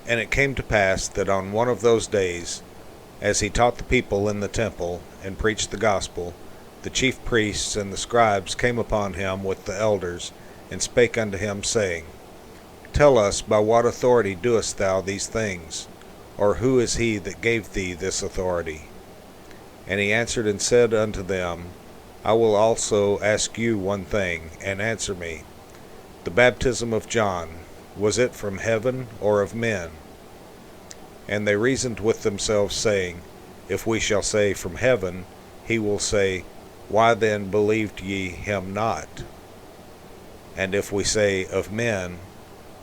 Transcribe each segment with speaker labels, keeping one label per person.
Speaker 1: And it came to pass that on one of those days, as he taught the people in the temple, and preached the gospel, the chief priests and the scribes came upon him with the elders, and spake unto him, saying, Tell us, by what authority doest thou these things? Or who is he that gave thee this authority? And he answered and said unto them, I will also ask you one thing, and answer me. The baptism of John, was it from heaven or of men? And they reasoned with themselves, saying, If we shall say, From heaven, he will say, Why then believed ye him not? And if we say, Of men,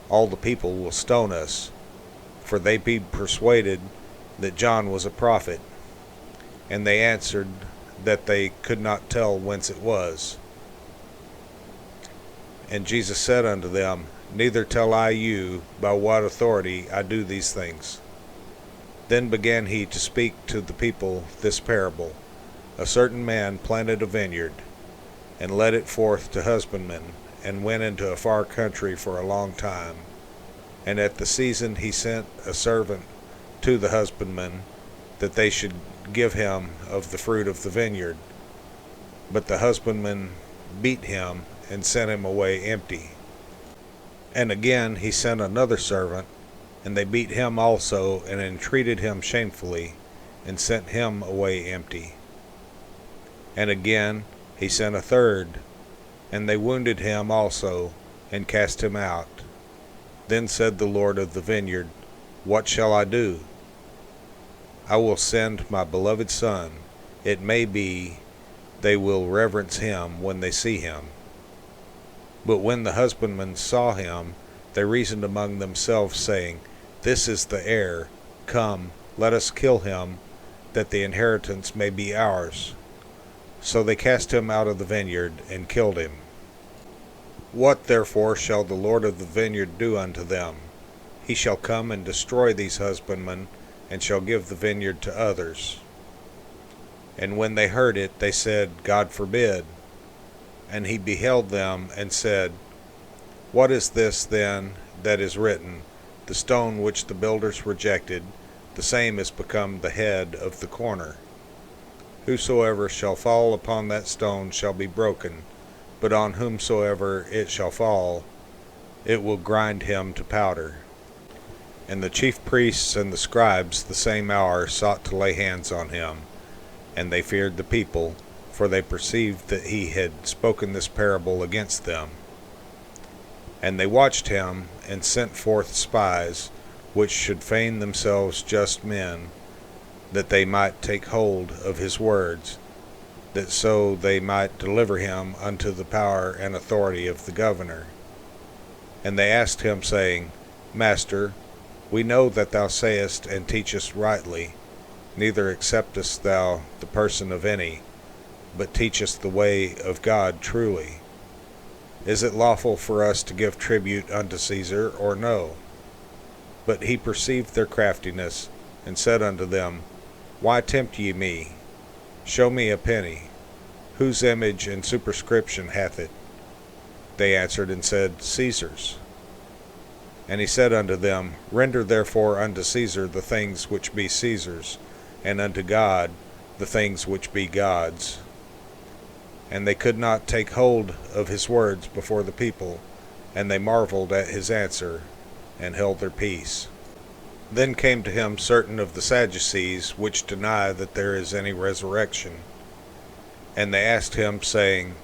Speaker 1: all the people will stone us, for they be persuaded that John was a prophet. And they answered that they could not tell whence it was. And Jesus said unto them, Neither tell I you by what authority I do these things. Then began he to speak to the people this parable. A certain man planted a vineyard, and led it forth to husbandmen, and went into a far country for a long time. And at the season he sent a servant to the husbandmen, that they should give him of the fruit of the vineyard. But the husbandmen beat him, and sent him away empty. And again he sent another servant, and they beat him also, and entreated him shamefully, and sent him away empty. And again he sent a third, and they wounded him also, and cast him out. Then said the Lord of the vineyard, What shall I do? I will send my beloved Son. It may be they will reverence him when they see him. But when the husbandmen saw him, they reasoned among themselves, saying, This is the heir. Come, let us kill him, that the inheritance may be ours. So they cast him out of the vineyard, and killed him. What therefore shall the Lord of the vineyard do unto them? He shall come and destroy these husbandmen, and shall give the vineyard to others. And when they heard it, they said, God forbid. And he beheld them, and said, What is this then that is written? The stone which the builders rejected, the same is become the head of the corner. Whosoever shall fall upon that stone shall be broken, but on whomsoever it shall fall, it will grind him to powder. And the chief priests and the scribes the same hour sought to lay hands on him, and they feared the people, for they perceived that he had spoken this parable against them. And they watched him, and sent forth spies, which should feign themselves just men, that they might take hold of his words, that so they might deliver him unto the power and authority of the governor. And they asked him, saying, Master, we know that thou sayest and teachest rightly, neither acceptest thou the person of any, but teachest the way of God truly. Is it lawful for us to give tribute unto Caesar, or no? But he perceived their craftiness, and said unto them, Why tempt ye me? Show me a penny. Whose image and superscription hath it? They answered and said, Caesar's. And he said unto them, Render therefore unto Caesar the things which be Caesar's, and unto God the things which be God's. And they could not take hold of his words before the people, and they marveled at his answer, and held their peace. Then came to him certain of the Sadducees, which deny that there is any resurrection. And they asked him, saying,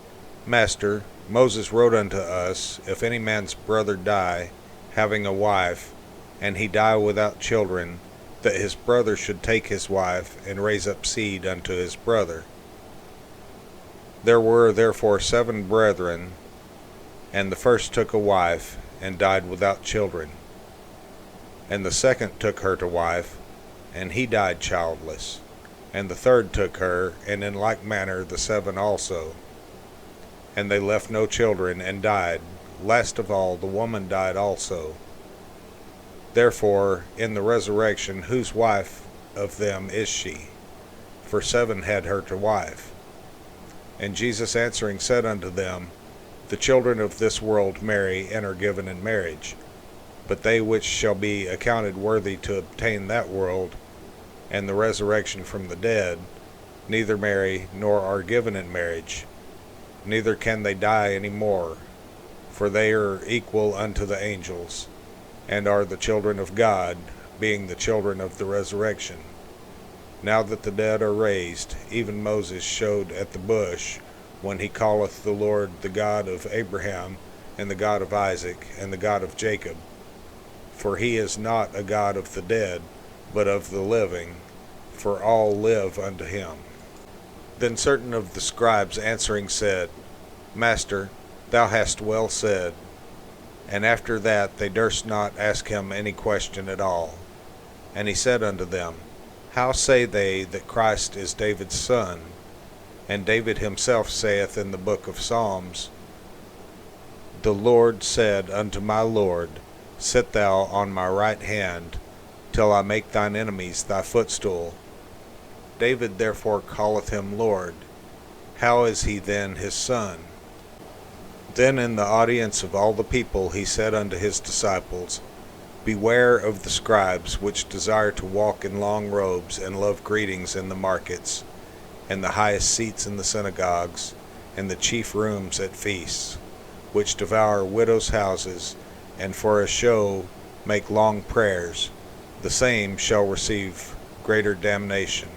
Speaker 1: Master, Moses wrote unto us, If any man's brother die, having a wife, and he die without children, that his brother should take his wife, and raise up seed unto his brother. There were therefore 7 brethren, and the first took a wife, and died without children. And the second took her to wife, and he died childless. And the third took her, and in like manner the 7 also. And they left no children, and died. Last of all, the woman died also. Therefore, in the resurrection, whose wife of them is she? For 7 had her to wife. And Jesus answering said unto them, The children of this world marry, and are given in marriage. But they which shall be accounted worthy to obtain that world, and the resurrection from the dead, neither marry, nor are given in marriage, neither can they die any more, for they are equal unto the angels, and are the children of God, being the children of the resurrection. Now that the dead are raised, even Moses showed at the bush, when he calleth the Lord the God of Abraham, and the God of Isaac, and the God of Jacob. For he is not a God of the dead, but of the living, for all live unto him. Then certain of the scribes answering said, Master, thou hast well said. And after that they durst not ask him any question at all. And he said unto them, How say they that Christ is David's son? And David himself saith in the book of Psalms, The Lord said unto my Lord, Sit thou on my right hand, till I make thine enemies thy footstool. David therefore calleth him Lord. How is he then his son? Then in the audience of all the people he said unto his disciples, Beware of the scribes which desire to walk in long robes, and love greetings in the markets, and the highest seats in the synagogues, and the chief rooms at feasts, which devour widows' houses, and for a show make long prayers. The same shall receive greater damnation.